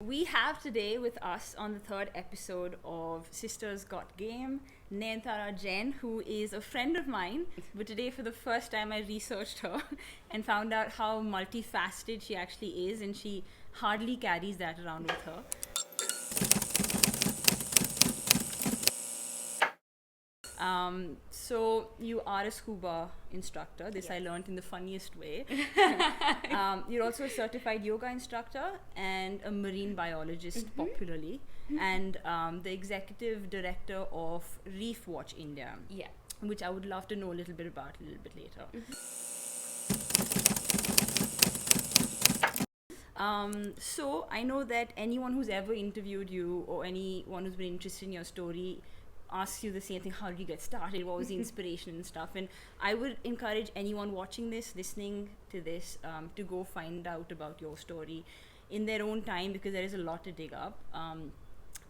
we have today with us on the third episode of Sisters Got Game, Nayantara Jain, who is a friend of mine, but today for the first time I researched her and found out how multifaceted she actually is, and she hardly carries that around with her. So you are a scuba instructor. This I learned in the funniest way. You're also a certified yoga instructor and a marine biologist popularly, and the executive director of Reef Watch India, which I would love to know a little bit about a little bit later. So I know that anyone who's ever interviewed you or anyone who's been interested in your story asks you the same thing: how did you get started, what was the inspiration and stuff. And I would encourage anyone watching this, listening to this, to go find out about your story in their own time, because there is a lot to dig up.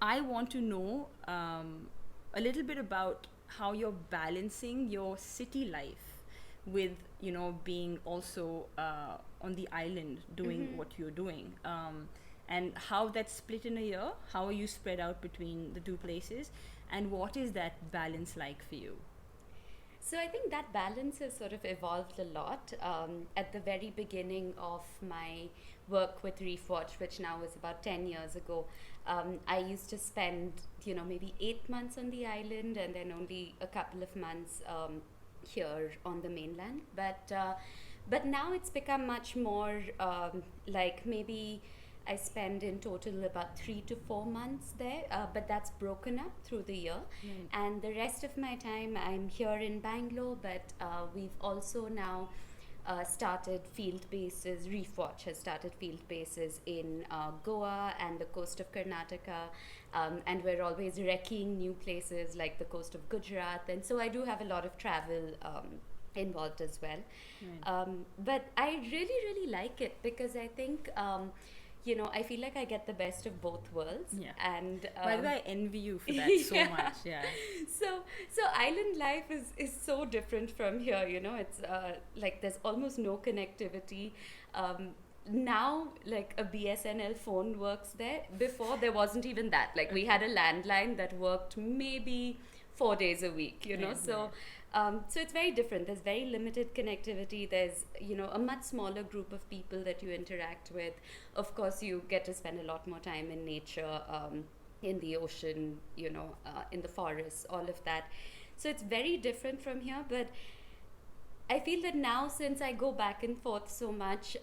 I want to know a little bit about how you're balancing your city life with, you know, being also on the island doing what you're doing, and how that's split in a year. How are you spread out between the two places, and what is that balance like for you? So I think that balance has sort of evolved a lot. At the very beginning of my work with Reef Watch, which now was about 10 years ago, I used to spend, maybe 8 months on the island and then only a couple of months here on the mainland. But now it's become much more like maybe I spend in total about 3 to 4 months there, but that's broken up through the year. And the rest of my time I'm here in Bangalore, but we've also now started field bases. Reef Watch has started field bases in Goa and the coast of Karnataka, and we're always recceing new places like the coast of Gujarat, and so I do have a lot of travel involved as well. But I really like it, because I think I feel like I get the best of both worlds. And By the way, I envy you for that so much. So island life is so different from here. It's like there's almost no connectivity. Now, like, a BSNL phone works there. Before, there wasn't even that. Like, we had a landline that worked maybe 4 days a week, so it's very different. There's very limited connectivity. There's, a much smaller group of people that you interact with. Of course, you get to spend a lot more time in nature, in the ocean, in the forests, all of that. So it's very different from here. But I feel that now, since I go back and forth so much,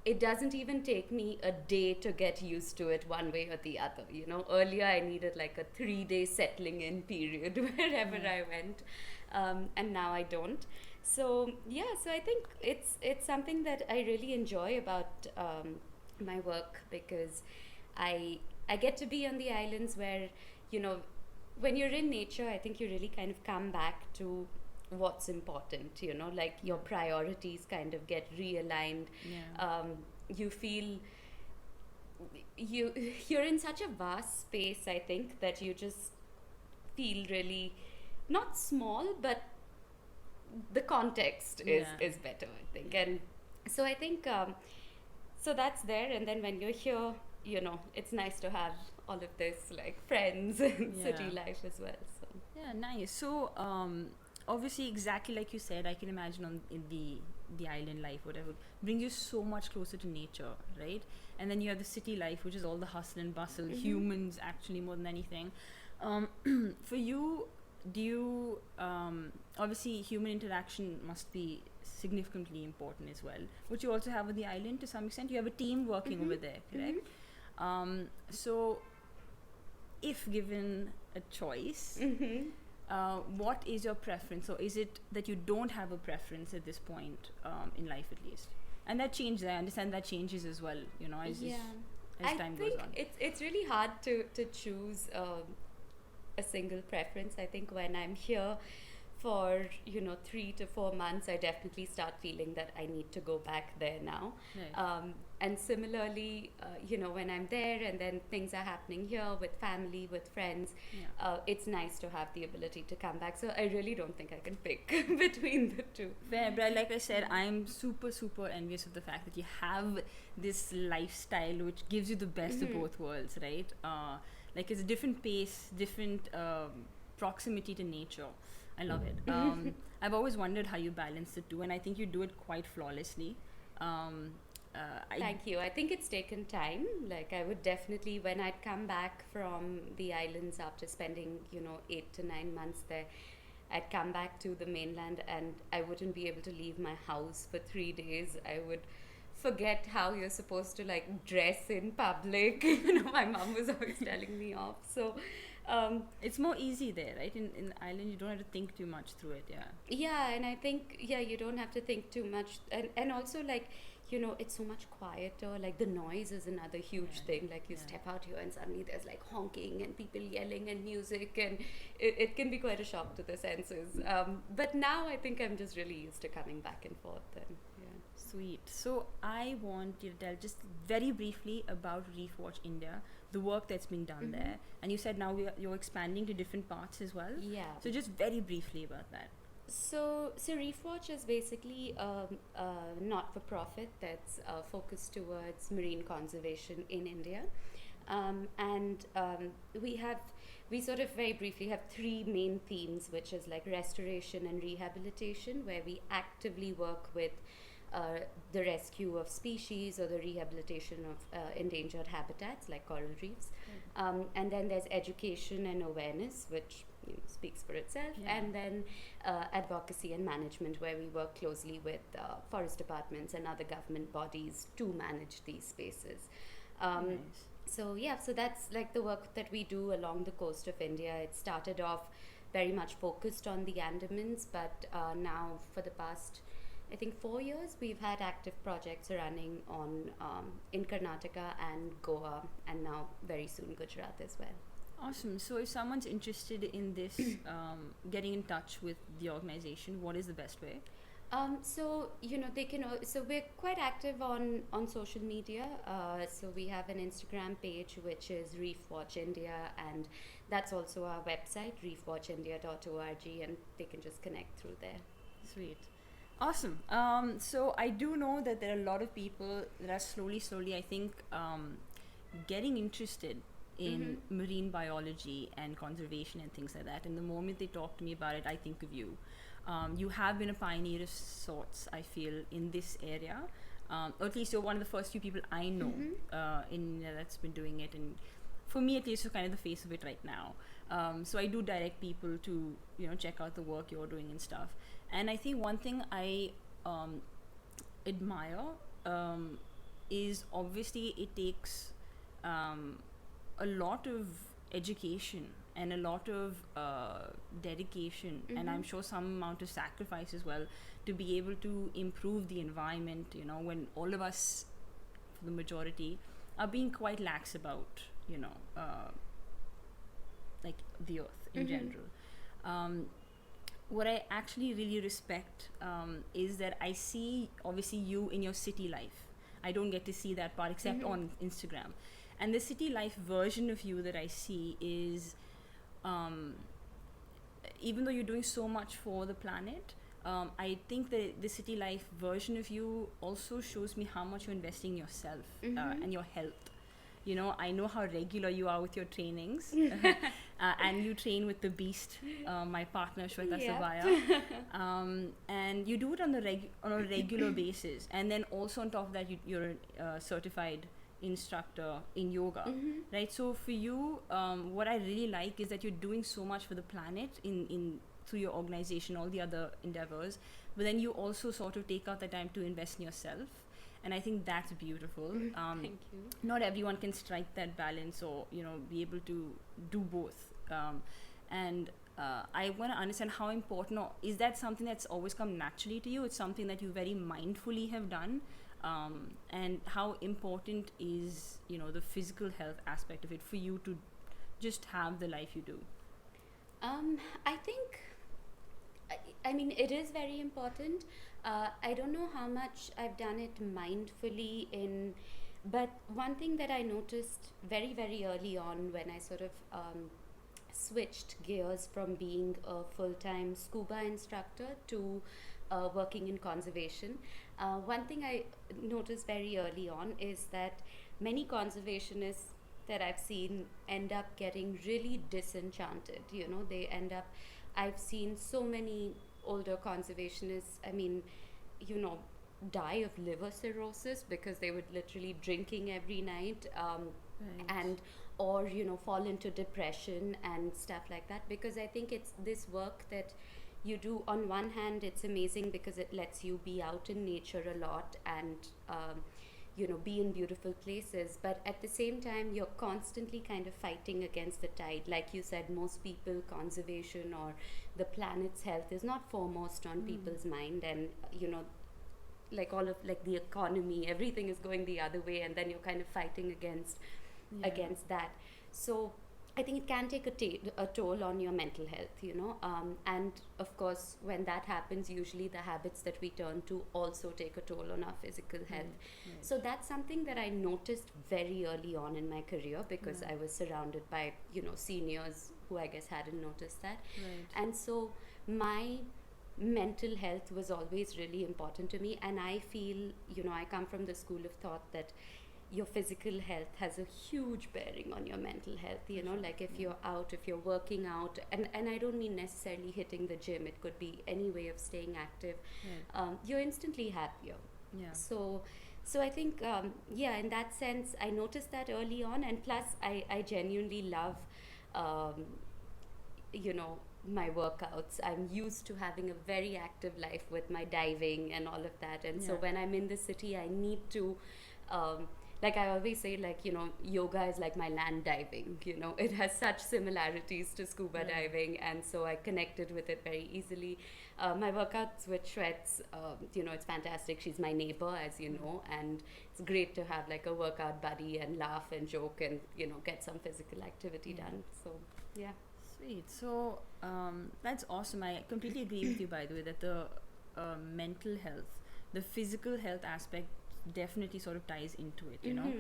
it doesn't even take me a day to get used to it one way or the other. Earlier I needed like a 3-day settling in period wherever I went, and now I don't. So I think it's something that I really enjoy about my work, because I get to be on the islands where, when you're in nature, I think you really kind of come back to what's important, like your priorities kind of get realigned. You feel you're in such a vast space, I think, that you just feel really not small, but the context is better, I think. And so I think so that's there. And then when you're here, it's nice to have all of this, like, friends and city life as well. So Nice. So obviously, exactly like you said, I can imagine in the island life, whatever, brings you so much closer to nature, right? And then you have the city life, which is all the hustle and bustle, humans actually more than anything. For you, do you obviously human interaction must be significantly important as well, which you also have on the island to some extent. You have a team working over there, correct? So if given a choice, what is your preference? Or is it that you don't have a preference at this point in life, at least? And that changes. I understand that changes as well, as time goes on. It's really hard to choose a single preference. I think when I'm here, for 3 to 4 months, I definitely start feeling that I need to go back there now. Right. And similarly, when I'm there and then things are happening here with family, with friends, Yeah. it's nice to have the ability to come back. So I really don't think I can pick between the two. Fair, but like I said, I'm super, super envious of the fact that you have this lifestyle which gives you the best of both worlds, right? Like it's a different pace, different proximity to nature. I love it. I've always wondered how you balance the two, and I think you do it quite flawlessly. Um, Thank you. I think it's taken time. Like I would definitely, when I'd come back from the islands after spending, 8 to 9 months there, I'd come back to the mainland and I wouldn't be able to leave my house for 3 days. I would forget how you're supposed to like dress in public. My mom was always telling me off. So, it's more easy there, right? In Ireland, you don't have to think too much through it. Yeah. yeah, and I think, you don't have to think too much. And also, like, it's so much quieter. Like, the noise is another huge thing. Like, you step out here and suddenly there's like honking and people yelling and music, and it can be quite a shock to the senses. But now I think I'm just really used to coming back and forth. And Sweet. So I want you to tell just very briefly about Reef Watch India, the work that's being done there. And you said now you're expanding to different parts as well. Yeah. So just very briefly about that. So Reef Watch is basically a not-for-profit that's focused towards marine conservation in India. We sort of very briefly have 3 main themes, which is like restoration and rehabilitation, where we actively work with the rescue of species or the rehabilitation of endangered habitats like coral reefs. And then there's education and awareness, which speaks for itself. And then advocacy and management, where we work closely with forest departments and other government bodies to manage these spaces. Nice. So that's like the work that we do along the coast of India. It started off very much focused on the Andamans, but now for the past, I think 4 years, we've had active projects running on in Karnataka and Goa, and now very soon Gujarat as well. Awesome. So if someone's interested in this, getting in touch with the organization, what is the best way? So they can. So we're quite active on social media. So we have an Instagram page which is Reef Watch India, and that's also our website, reefwatchindia.org, and they can just connect through there. Sweet. Awesome. So I do know that there are a lot of people that are slowly, I think, getting interested in marine biology and conservation and things like that. And the moment they talk to me about it, I think of you. You have been a pioneer of sorts, I feel, in this area. Or at least you're one of the first few people I know that's been doing it. And for me, at least, you're kind of the face of it right now. So I do direct people to, check out the work you're doing and stuff. And I think one thing I admire is obviously it takes a lot of education and a lot of dedication, and I'm sure some amount of sacrifice as well, to be able to improve the environment, when all of us, for the majority, are being quite lax about, like the earth in general. What I actually really respect is that I see obviously you in your city life. I don't get to see that part except on Instagram. And the city life version of you that I see is, even though you're doing so much for the planet, I think that the city life version of you also shows me how much you're investing in yourself and your health. I know how regular you are with your trainings, and you train with the beast, my partner Shweta Sabaya, and you do it on a regular basis. And then also on top of that, you're a certified instructor in yoga, right? So for you, what I really like is that you're doing so much for the planet in through your organization, all the other endeavors, but then you also sort of take out the time to invest in yourself. And I think that's beautiful. Thank you. Not everyone can strike that balance or, be able to do both. And I want to understand how important, or is that something that's always come naturally to you? It's something that you very mindfully have done. And how important is, the physical health aspect of it for you to just have the life you do? I think I mean, it is very important. I don't know how much I've done it mindfully but one thing that I noticed very, very early on when I sort of switched gears from being a full-time scuba instructor to working in conservation, one thing I noticed very early on is that many conservationists that I've seen end up getting really disenchanted. You know, they end up, I've seen so many older conservationists, I mean, you know, die of liver cirrhosis because they were literally drinking every night, Right. and or you know, fall into depression and stuff like that, because I think it's this work that you do. On one hand, it's amazing because it lets you be out in nature a lot and you know, be in beautiful places, but at the same time you're constantly kind of fighting against the tide. Like you said, most people, conservation or the planet's health is not foremost on people's mind, and you know, like all of like the economy, everything is going the other way, and then you're kind of fighting against that. So I think it can take a toll on your mental health, you know, and of course when that happens, usually the habits that we turn to also take a toll on our physical health. Right. So that's something that I noticed very early on in my career, because Yeah. I was surrounded by, you know, seniors who I guess hadn't noticed that. Right. And so my mental health was always really important to me, and I feel, you know, I come from the school of thought that your physical health has a huge bearing on your mental health, you know, like if you're out, if you're working out, and I don't mean necessarily hitting the gym, it could be any way of staying active, Right. you're instantly happier. Yeah. So I think, yeah, in that sense, I noticed that early on, and plus I genuinely love, um, you know, my workouts. I'm used to having a very active life with my diving and all of that, and so Yeah. when I'm in the city, I need to, like I always say, like, you know, yoga is like my land diving, you know, it has such similarities to scuba Right. diving, and so I connected with it very easily. My workouts with Shwets, you know, it's fantastic. She's my neighbor, as you know, and it's great to have like a workout buddy and laugh and joke and, you know, get some physical activity done. So yeah. Sweet. So that's awesome. I completely agree with you, by the way, that the mental health, the physical health aspect definitely sort of ties into it, you know.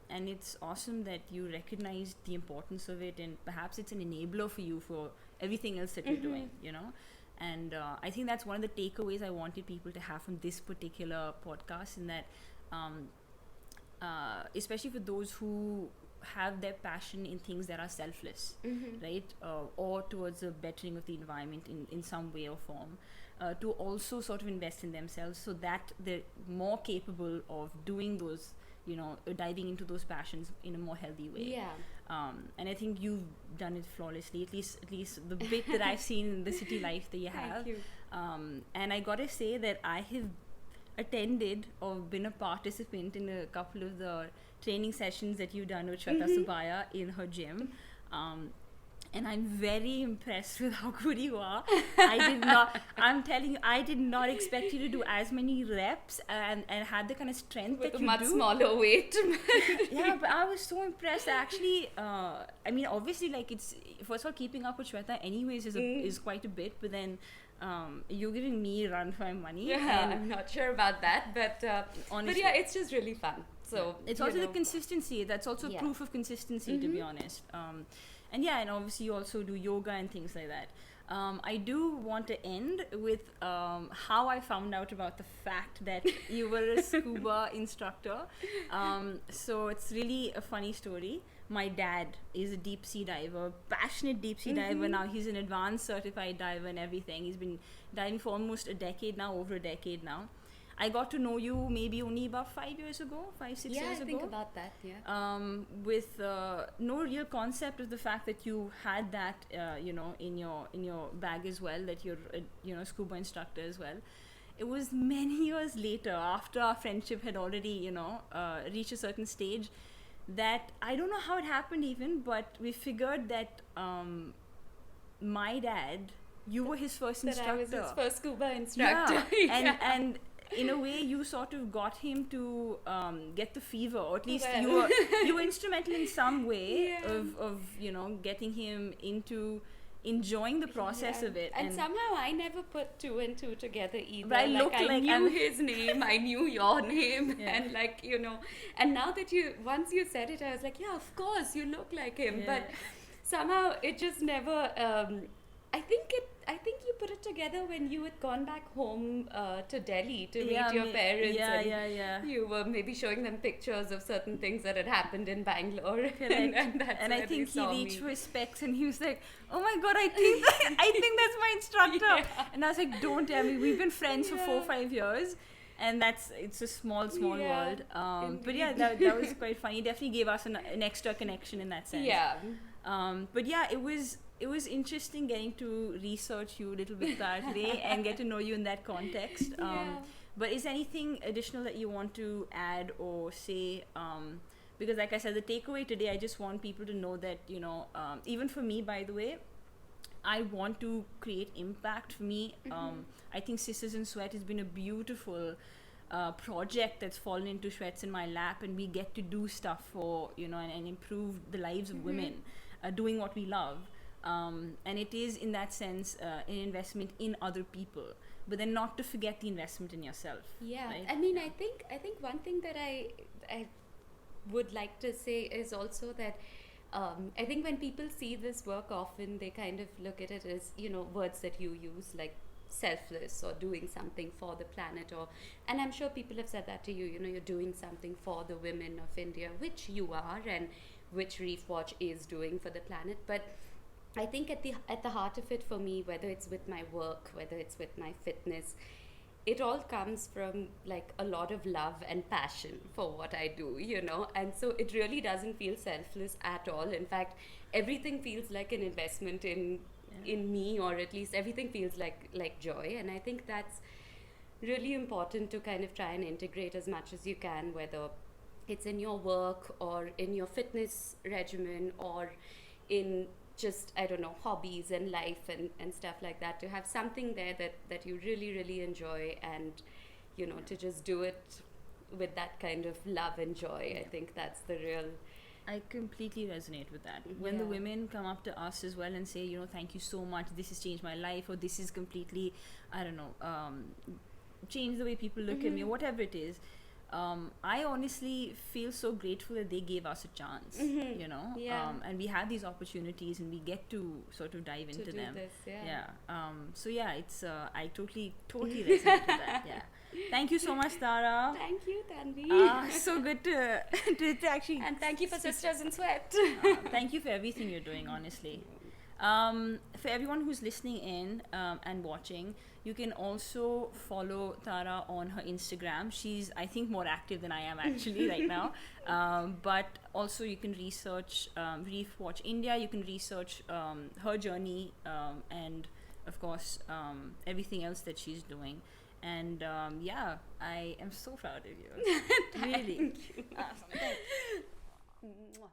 And it's awesome that you recognize the importance of it, and perhaps it's an enabler for you for everything else that you're doing, you know. And I think that's one of the takeaways I wanted people to have from this particular podcast, in that especially for those who have their passion in things that are selfless, right, or towards the bettering of the environment in some way or form, to also sort of invest in themselves so that they're more capable of doing those, you know, diving into those passions in a more healthy way. Yeah. And I think you've done it flawlessly, at least the bit that I've seen in the city life that you have. Thank you. And I gotta say that I have attended or been a participant in a couple of the training sessions that you've done with Shweta Subaya in her gym. And I'm very impressed with how good you are. I'm telling you, I did not expect you to do as many reps and have the kind of strength With that a you much do. smaller weight. Yeah, but I was so impressed. Actually, I mean, obviously, like, it's, first of all, keeping up with Shweta anyways is quite a bit, but then you're giving me a run for my money. Yeah, And I'm not sure about that, but honestly, yeah, it's just really fun. So it's you also the know. consistency. That's also Yeah. proof of consistency, to be honest. And yeah, and obviously you also do yoga and things like that. I do want to end with how I found out about the fact that you were a scuba instructor. So it's really a funny story. My dad is a deep sea diver, passionate deep sea diver. Now he's an advanced certified diver and everything. He's been diving for almost a decade now, over a decade now. I got to know you maybe only about 5 years ago, 5-6 Yeah, years I ago. think about that. Yeah. With no real concept of the fact that you had that, you know, in your bag as well, that you're a, you know, scuba instructor as well. It was many years later, after our friendship had already, you know, reached a certain stage, that I don't know how it happened even, but we figured that my dad, you were his first That instructor. I was his first scuba instructor. Yeah, and in a way you sort of got him to get the fever, or at least you were instrumental in some way Yeah. of, you know, getting him into enjoying the process Yeah. of it. And somehow I never put two and two together either. But I looked I like knew I'm- his name, I knew your name, Yeah. and like, you know, and now that once you said it, I was like, yeah, of course, you look like him. Yeah. But somehow it just never. I think you put it together when you had gone back home to Delhi to meet your parents. Yeah, and yeah. you were maybe showing them pictures of certain things that had happened in Bangalore. Correct. and that's And where I think they saw he reached me. for his specs and he was like, "Oh my god, I think I think that's my instructor." Yeah. And I was like, "Don't tell me. We've been friends for Yeah. 4-5 years." And it's a small Yeah, world. But yeah, indeed. that was quite funny. It definitely gave us an extra connection in that sense. Yeah. But yeah, it was interesting getting to research you a little bit today and get to know you in that context. Yeah. But is there anything additional that you want to add or say? Because like I said, the takeaway today, I just want people to know that, you know, even for me, by the way, I want to create impact. For me, I think Sisters in Sweat has been a beautiful project that's fallen into sweats in my lap, and we get to do stuff for, you know, and improve the lives of women doing what we love. And it is in that sense an investment in other people, but then not to forget the investment in yourself. Yeah, right? I mean, I think one thing that I would like to say is also that I think when people see this work, often they kind of look at it as, you know, words that you use like selfless or doing something for the planet, or, and I'm sure people have said that to you, you know, you're doing something for the women of India, which you are, and which Reef Watch is doing for the planet. But I think at the heart of it for me, whether it's with my work, whether it's with my fitness, it all comes from like a lot of love and passion for what I do, you know, and so it really doesn't feel selfless at all. In fact, everything feels like an investment in me, or at least everything feels like joy. And I think that's really important to kind of try and integrate as much as you can, whether it's in your work or in your fitness regimen or in just, I don't know, hobbies and life and stuff like that, to have something there that you really, really enjoy, and, you know, to just do it with that kind of love and joy. I think that's the real... I completely resonate with that. When the women come up to us as well and say, you know, thank you so much, this has changed my life, or this is completely, I don't know, changed the way people look at me, or whatever it is, I honestly feel so grateful that they gave us a chance, you know, and we had these opportunities and we get to sort of dive into them. So yeah, it's I totally resonate with that. Yeah. Thank you so much, Tara. Thank you, Tanvie. So good to actually... And thank you for Sisters in Sweat. Thank you for everything you're doing, honestly. For everyone who's listening in and watching, you can also follow Tara on her Instagram. She's, I think, more active than I am actually right now. But also you can research Reef Watch India. You can research her journey and, of course, everything else that she's doing. And yeah, I am so proud of you. Really. Thank you. Awesome.